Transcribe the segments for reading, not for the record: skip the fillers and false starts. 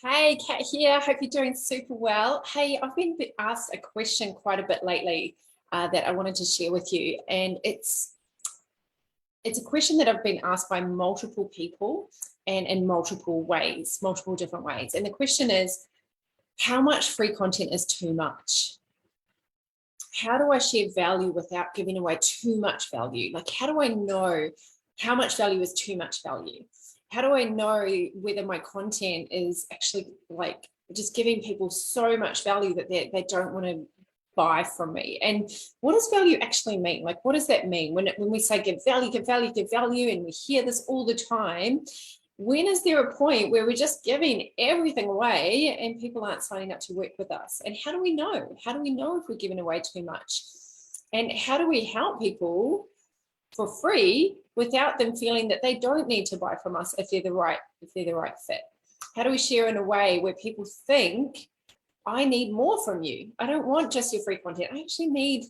Hey, Kat here. Hope you're doing super well. Hey, I've been asked a question quite a bit lately that I wanted to share with you, and it's a question that I've been asked by multiple people and in multiple ways, multiple different ways. And the question is, how much free content is too much? How do I share value without giving away too much value? Like, how do I know how much value is too much value? How do I know whether my content is actually like just giving people so much value that they don't want to buy from me? And what does value actually mean? Like, what does that mean when we say give value, give value, give value, and we hear this all the time? When is there a point where we're just giving everything away and people aren't signing up to work with us? And how do we know? How do we know if we're giving away too much? And how do we help people for free without them feeling that they don't need to buy from us if they're the right fit? How do we share in a way where people think, I need more from you? I don't want just your free content. I actually need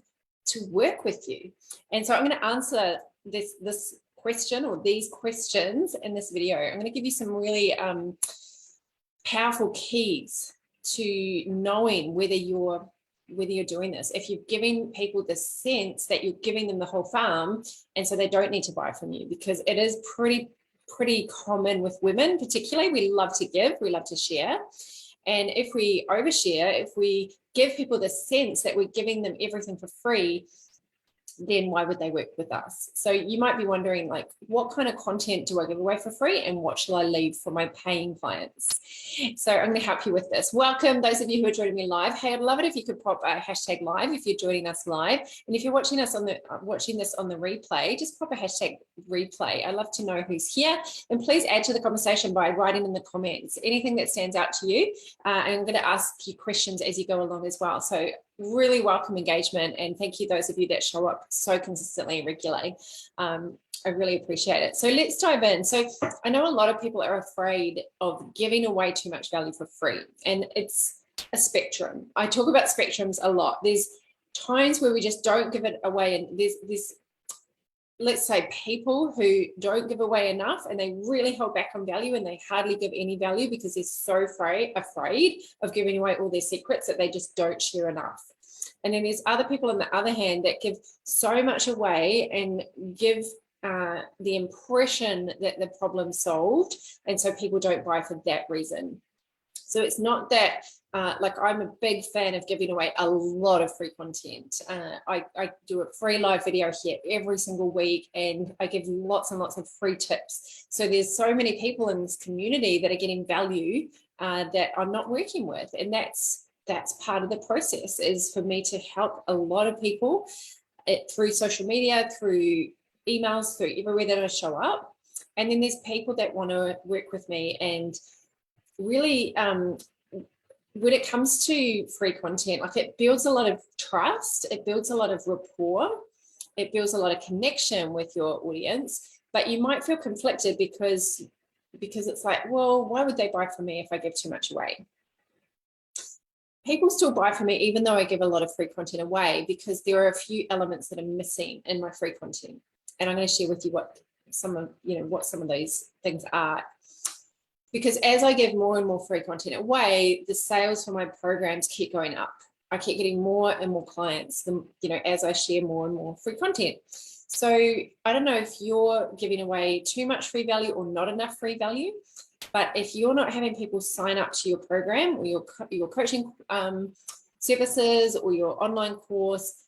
to work with you. And so I'm going to answer this question or these questions in this video. I'm going to give you some really powerful keys to knowing whether you're doing this. If you're giving people the sense that you're giving them the whole farm and so they don't need to buy from you, because it is pretty common with women particularly. We love to give, we love to share. And if we overshare, if we give people the sense that we're giving them everything for free, then why would they work with us? So you might be wondering, like, what kind of content do I give away for free and what shall I leave for my paying clients? So I'm going to help you with this. Welcome, those of you who are joining me live. Hey, I'd love it if you could pop a hashtag live if you're joining us live. And if you're watching us watching this on the replay, just pop a hashtag replay. I'd love to know who's here. And please add to the conversation by writing in the comments anything that stands out to you. And I'm going to ask you questions as you go along as well. So really welcome engagement, and thank you those of you that show up so consistently and regularly. I really appreciate it. So let's dive in. So I know a lot of people are afraid of giving away too much value for free, and it's a spectrum. I talk about spectrums a lot. There's times where we just don't give it away, and there's let's say people who don't give away enough and they really hold back on value and they hardly give any value because they're so afraid of giving away all their secrets that they just don't share enough. And then there's other people on the other hand that give so much away and give the impression that the problem's solved, and so people don't buy for that reason. So it's not that, like, I'm a big fan of giving away a lot of free content. I do a free live video here every single week, and I give lots and lots of free tips. So there's so many people in this community that are getting value that I'm not working with. And that's part of the process, is for me to help a lot of people through social media, through emails, through everywhere that I show up. And then there's people that want to work with me, and really when it comes to free content, like, it builds a lot of trust, it builds a lot of rapport, it builds a lot of connection with your audience, but you might feel conflicted because it's like, well, why would they buy from me if I give too much away? People still buy from me even though I give a lot of free content away, because there are a few elements that are missing in my free content, and I'm going to share with you what some of those things are. Because as I give more and more free content away, the sales for my programs keep going up. I keep getting more and more clients, as I share more and more free content. So I don't know if you're giving away too much free value or not enough free value, but if you're not having people sign up to your program or your coaching services or your online course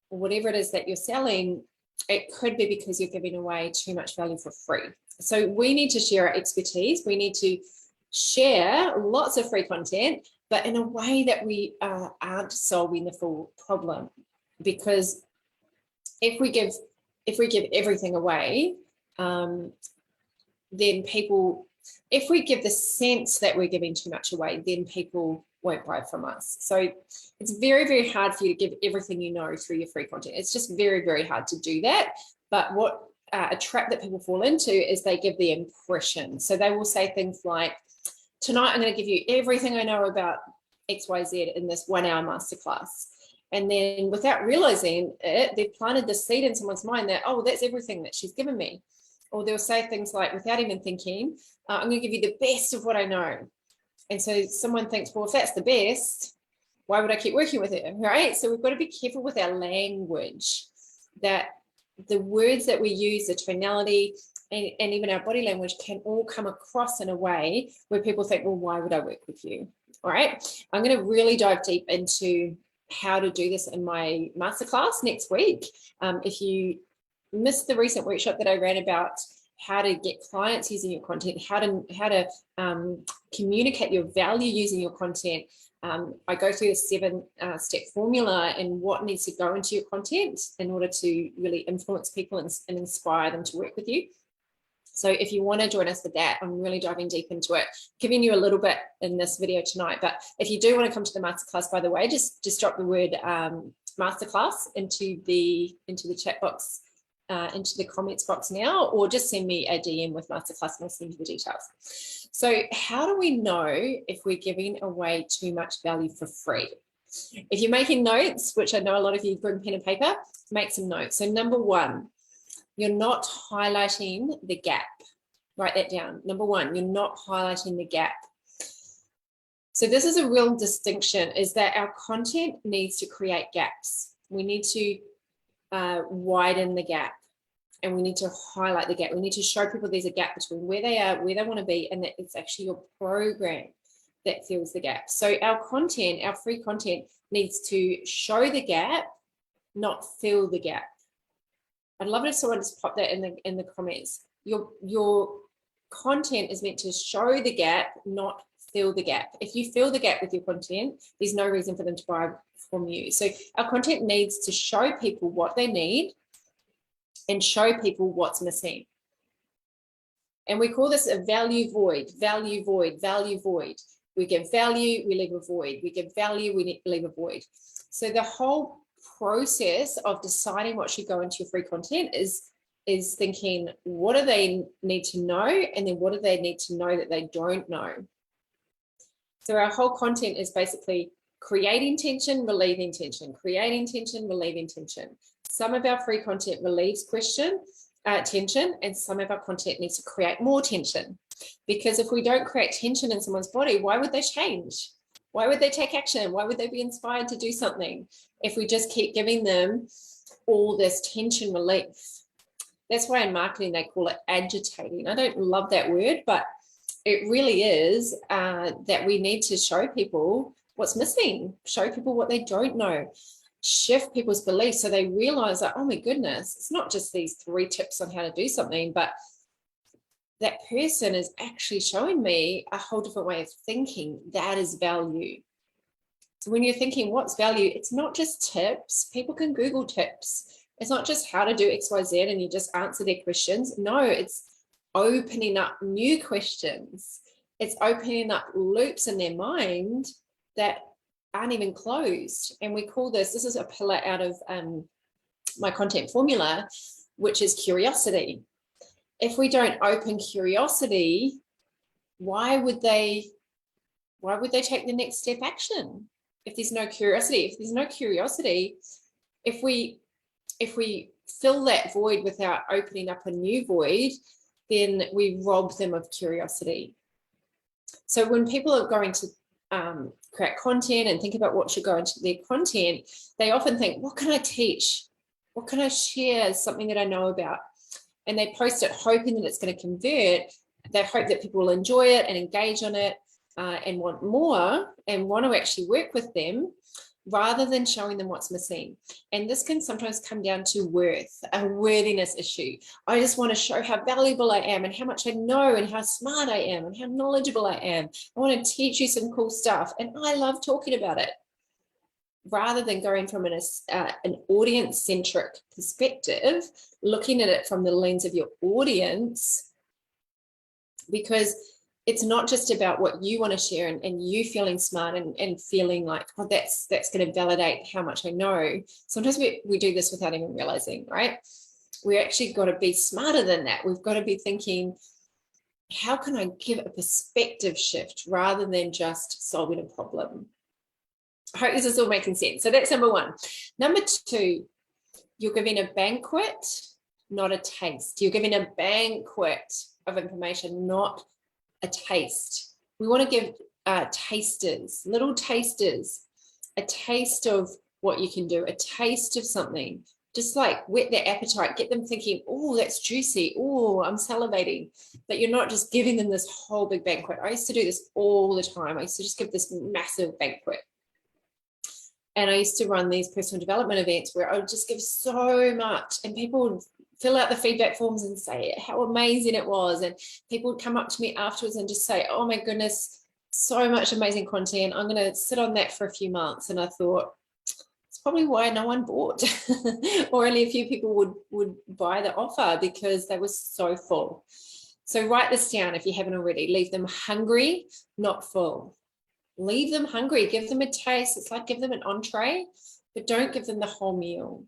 or whatever it is that you're selling, it could be because you're giving away too much value for free. So we need to share our expertise. We need to share lots of free content, but in a way that we aren't solving the full problem. Because if we give everything away, then if we give the sense that we're giving too much away, then people won't buy from us. So it's very, very hard for you to give everything you know through your free content. It's just very, very hard to do that. But what a trap that people fall into is they give the impression. So they will say things like, tonight I'm going to give you everything I know about XYZ in this 1 hour masterclass. And then without realizing it, they've planted the seed in someone's mind that, oh, that's everything that she's given me. Or they'll say things like, without even thinking, I'm going to give you the best of what I know. And so someone thinks, well, if that's the best, why would I keep working with it, right? So we've got to be careful with our language, that the words that we use, the tonality, and even our body language can all come across in a way where people think, well, why would I work with you? All right. I'm going to really dive deep into how to do this in my masterclass next week. If you missed the recent workshop that I ran about how to get clients using your content, how to communicate your value using your content, I go through a 7-step formula and what needs to go into your content in order to really influence people and inspire them to work with you. So if you want to join us for that, I'm really diving deep into it, giving you a little bit in this video tonight. But if you do want to come to the masterclass, by the way, just drop the word masterclass into the chat box, into the comments box now, or just send me a DM with masterclass and I'll send you the details. So how do we know if we're giving away too much value for free? If you're making notes, which I know a lot of you bring pen and paper, make some notes. So number one, you're not highlighting the gap. Write that down. Number one, you're not highlighting the gap. So this is a real distinction, is that our content needs to create gaps. We need to widen the gap, and we need to highlight the gap. We need to show people there's a gap between where they are, where they want to be, and that it's actually your program that fills the gap. So our content, our free content, needs to show the gap, not fill the gap. I'd love it if someone just pop that in the comments. Your content is meant to show the gap, not fill the gap. If you fill the gap with your content, there's no reason for them to buy from you. So our content needs to show people what they need and show people what's missing. And we call this a value void, value void, value void. We give value, we leave a void. We give value, we leave a void. So the whole process of deciding what should go into your free content is thinking, what do they need to know? And then what do they need to know that they don't know? So our whole content is basically creating tension, relieving tension, creating tension, relieving tension. Some of our free content relieves tension, and some of our content needs to create more tension. Because if we don't create tension in someone's body, why would they change? Why would they take action? Why would they be inspired to do something if we just keep giving them all this tension relief? That's why in marketing they call it agitating. I don't love that word, but it really is that we need to show people what's missing, show people what they don't know, shift people's beliefs so they realize that, oh my goodness, it's not just these 3 tips on how to do something, but that person is actually showing me a whole different way of thinking. That is value. So when you're thinking what's value, it's not just tips. People can Google tips. It's not just how to do XYZ and you just answer their questions. No, it's opening up new questions. It's opening up loops in their mind that aren't even closed. And we call this is a pillar out of my content formula, which is curiosity. If we don't open curiosity, why would they take the next step action? If there's no curiosity, if we fill that void without opening up a new void, then we rob them of curiosity. So when people are going to create content and think about what should go into their content, they often think, what can I teach? What can I share as something that I know about? And they post it hoping that it's going to convert. They hope that people will enjoy it and engage on it and want more and want to actually work with them rather than showing them what's missing. And this can sometimes come down to worth, a worthiness issue. I just want to show how valuable I am and how much I know and how smart I am and how knowledgeable I am. I want to teach you some cool stuff and I love talking about it. Rather than going from an audience-centric perspective, looking at it from the lens of your audience, because it's not just about what you want to share and you feeling smart and feeling like, oh, that's going to validate how much I know. Sometimes we do this without even realizing, right? We actually got to be smarter than that. We've got to be thinking, how can I give a perspective shift rather than just solving a problem? I hope this is all making sense. So that's number one. Number two, you're giving a banquet, not a taste. You're giving a banquet of information, not a taste. We want to give tasters, little tasters, a taste of what you can do, a taste of something, just like whet their appetite, get them thinking, oh, that's juicy, oh, I'm salivating, that you're not just giving them this whole big banquet. I used to do this all the time. I used to just give this massive banquet. And I used to run these personal development events where I would just give so much, and people would fill out the feedback forms and say how amazing it was. And people would come up to me afterwards and just say, oh my goodness, so much amazing content. I'm going to sit on that for a few months. And I thought, it's probably why no one bought or only a few people would buy the offer, because they were so full. So write this down if you haven't already. Leave them hungry, not full. Leave them hungry, give them a taste. It's like give them an entree, but don't give them the whole meal.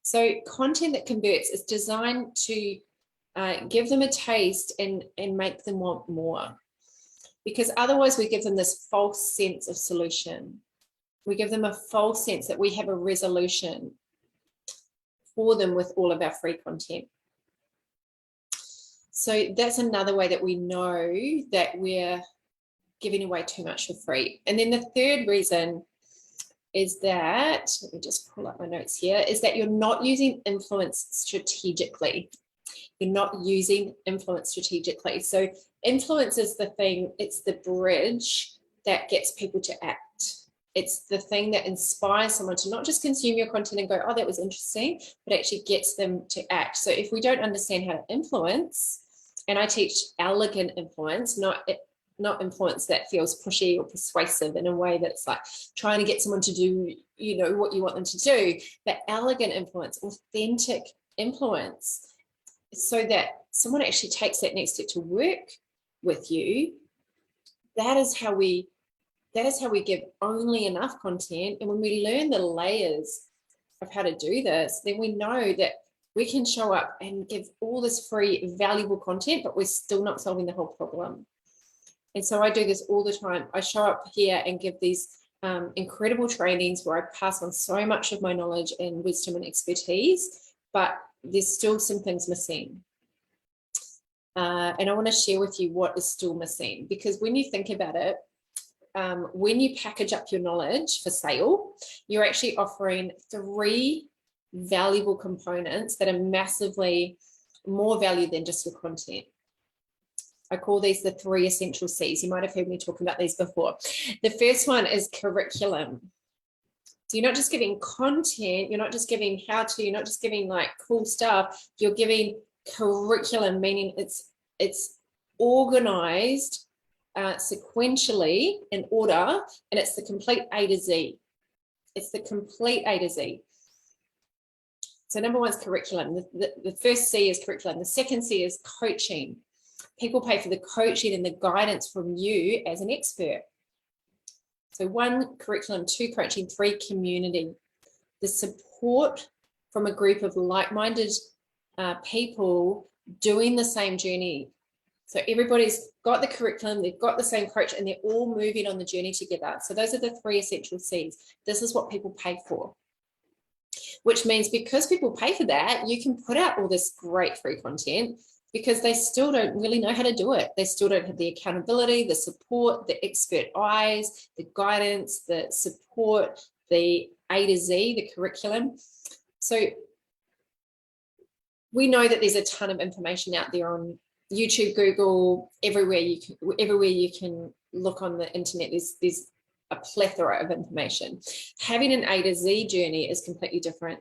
So content that converts is designed to give them a taste and make them want more, because otherwise we give them this false sense of solution. We give them a false sense that we have a resolution for them with all of our free content. So that's another way that we know that we're giving away too much for free. And then the third reason is that, let me just pull up my notes here, is that you're not using influence strategically. You're not using influence strategically. So influence is the thing, it's the bridge that gets people to act. It's the thing that inspires someone to not just consume your content and go, oh, that was interesting, but actually gets them to act. So if we don't understand how to influence, and I teach elegant influence, not influence that feels pushy or persuasive in a way that's like trying to get someone to do, you know, what you want them to do, but elegant influence, authentic influence, so that someone actually takes that next step to work with you. That is how we give only enough content. And when we learn the layers of how to do this, then we know that we can show up and give all this free, valuable content, but we're still not solving the whole problem. And so I do this all the time. I show up here and give these incredible trainings where I pass on so much of my knowledge and wisdom and expertise, but there's still some things missing. And I want to share with you what is still missing, because when you think about it, when you package up your knowledge for sale, you're actually offering 3 valuable components that are massively more value than just your content. I call these the 3 essential C's. You might have heard me talk about these before. The first one is curriculum. So you're not just giving content, you're not just giving how to, you're not just giving like cool stuff, you're giving curriculum, meaning it's organized sequentially in order, and it's the complete A to Z. It's the complete A to Z. So number 1 is curriculum. The first C is curriculum. The second C is coaching. People pay for the coaching and the guidance from you as an expert. So 1, curriculum, 2, coaching, 3, community. The support from a group of like-minded people doing the same journey. So everybody's got the curriculum, they've got the same coach, and they're all moving on the journey together. So those are the 3 essential C's. This is what people pay for. Which means because people pay for that, you can put out all this great free content, because they still don't really know how to do it. They still don't have the accountability, the support, the expert eyes, the guidance, the support, the A to Z, the curriculum. So we know that there's a ton of information out there on YouTube, Google, everywhere you can look on the internet. There's a plethora of information. Having an A to Z journey is completely different.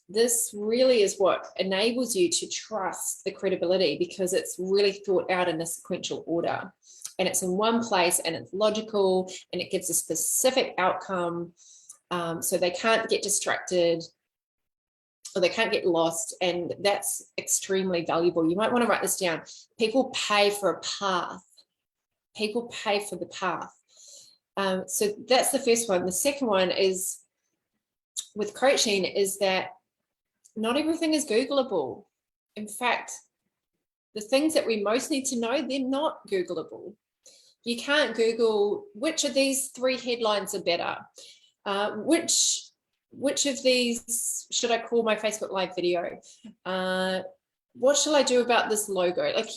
This really is what enables you to trust the credibility, because it's really thought out in a sequential order, and it's in one place, and it's logical, and it gives a specific outcome, so they can't get distracted or they can't get lost, and that's extremely valuable. You might want to write this down. People pay for a path. People pay for the path. So that's the first one. The second one is with coaching is that not everything is Googleable. In fact, the things that we most need to know, they're not Googleable. You can't Google which of these 3 headlines are better. Which of these should I call my Facebook Live video? What shall I do about this logo? Like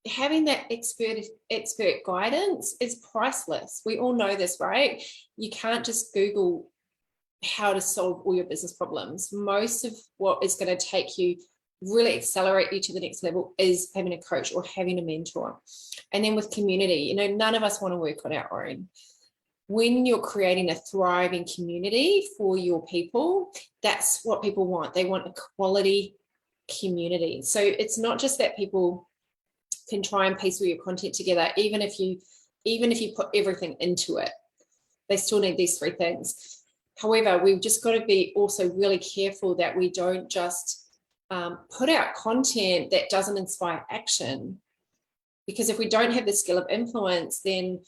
having that expert guidance is priceless. We all know this, right? You can't just Google how to solve all your business problems. Most of what is going to take you, really accelerate you to the next level, is having a coach or having a mentor. And then with community, none of us want to work on our own. When you're creating a thriving community for your people, that's what people want. They want a quality community. So it's not just that people can try and piece all your content together, even if you put everything into it, they still need these three things. However, we've just got to be also really careful that we don't just put out content that doesn't inspire action. Because if we don't have the skill of influence, then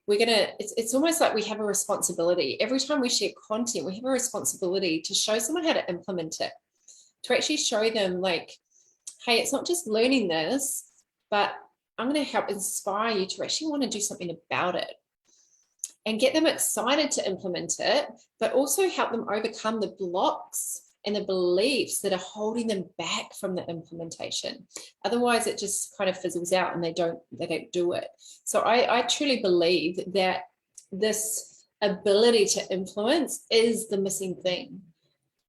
it's almost like we have a responsibility. Every time we share content, we have a responsibility to show someone how to implement it, to actually show them like, hey, it's not just learning this, but I'm going to help inspire you to actually want to do something about it, and get them excited to implement it, but also help them overcome the blocks and the beliefs that are holding them back from the implementation. Otherwise, it just kind of fizzles out and they don't do it. So I truly believe that this ability to influence is the missing thing,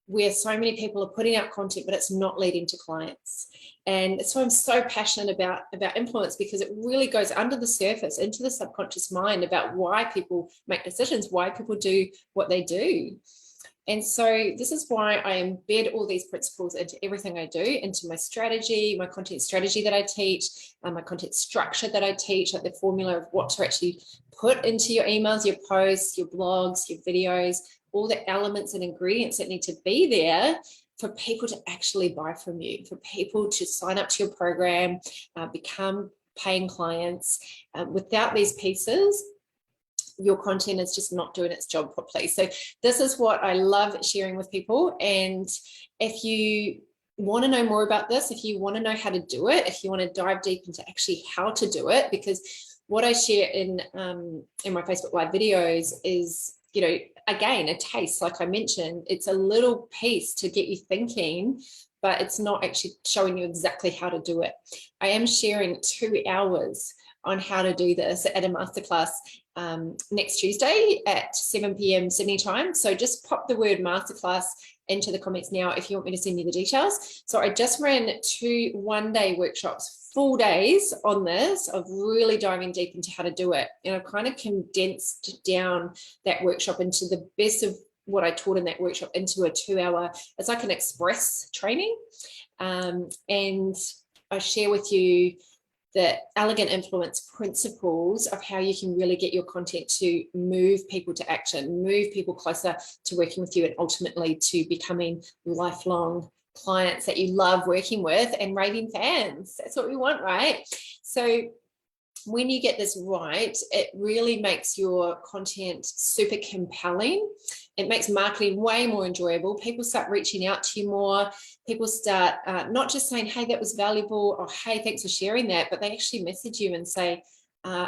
where so many people are putting out content, but it's not leading to clients. And so I'm so passionate about influence, because it really goes under the surface into the subconscious mind about why people make decisions, why people do what they do. And so this is why I embed all these principles into everything I do, into my strategy, my content strategy that I teach, my content structure that I teach, like the formula of what to actually put into your emails, your posts, your blogs, your videos, all the elements and ingredients that need to be there for people to actually buy from you, for people to sign up to your program, become paying clients. Without these pieces, your content is just not doing its job properly. So this is what I love sharing with people. And if you want to know more about this, if you want to know how to do it, if you want to dive deep into actually how to do it, because what I share in my Facebook Live videos is, again, a taste, like I mentioned. It's a little piece to get you thinking, but it's not actually showing you exactly how to do it. I am sharing 2 hours on how to do this at a masterclass next Tuesday at 7 p.m. Sydney time. So just pop the word masterclass into the comments now if you want me to send you the details. So I just ran 2 one-day workshops, full days on this, of really diving deep into how to do it. And I've kind of condensed down that workshop into the best of what I taught in that workshop into a 2-hour, it's like an express training. And I share with you the elegant influence principles of how you can really get your content to move people to action, move people closer to working with you, and ultimately to becoming lifelong clients that you love working with and raving fans. That's what we want, right? So when you get this right, it really makes your content super compelling. It makes marketing way more enjoyable. People start reaching out to you more. People start not just saying, hey, that was valuable, or hey, thanks for sharing that, but they actually message you and say,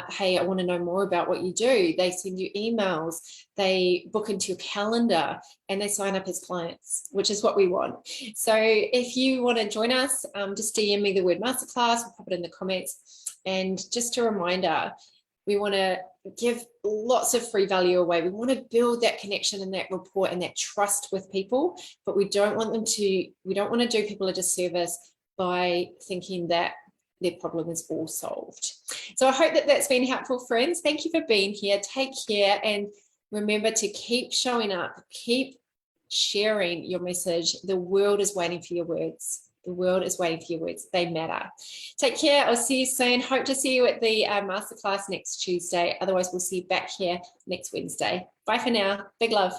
hey, I want to know more about what you do. They send you emails, they book into your calendar, and they sign up as clients, which is what we want. So if you want to join us, just DM me the word masterclass, we'll pop it in the comments. And just a reminder, we want to give lots of free value away. We want to build that connection and that rapport and that trust with people, but we don't want to do people a disservice by thinking that their problem is all solved. So I hope that that's been helpful, friends. Thank you for being here. Take care, and remember to keep showing up, keep sharing your message. The world is waiting for your words. The world is waiting for your words. They matter. Take care. I'll see you soon. Hope to see you at the masterclass next Tuesday. Otherwise, we'll see you back here next Wednesday. Bye for now. Big love.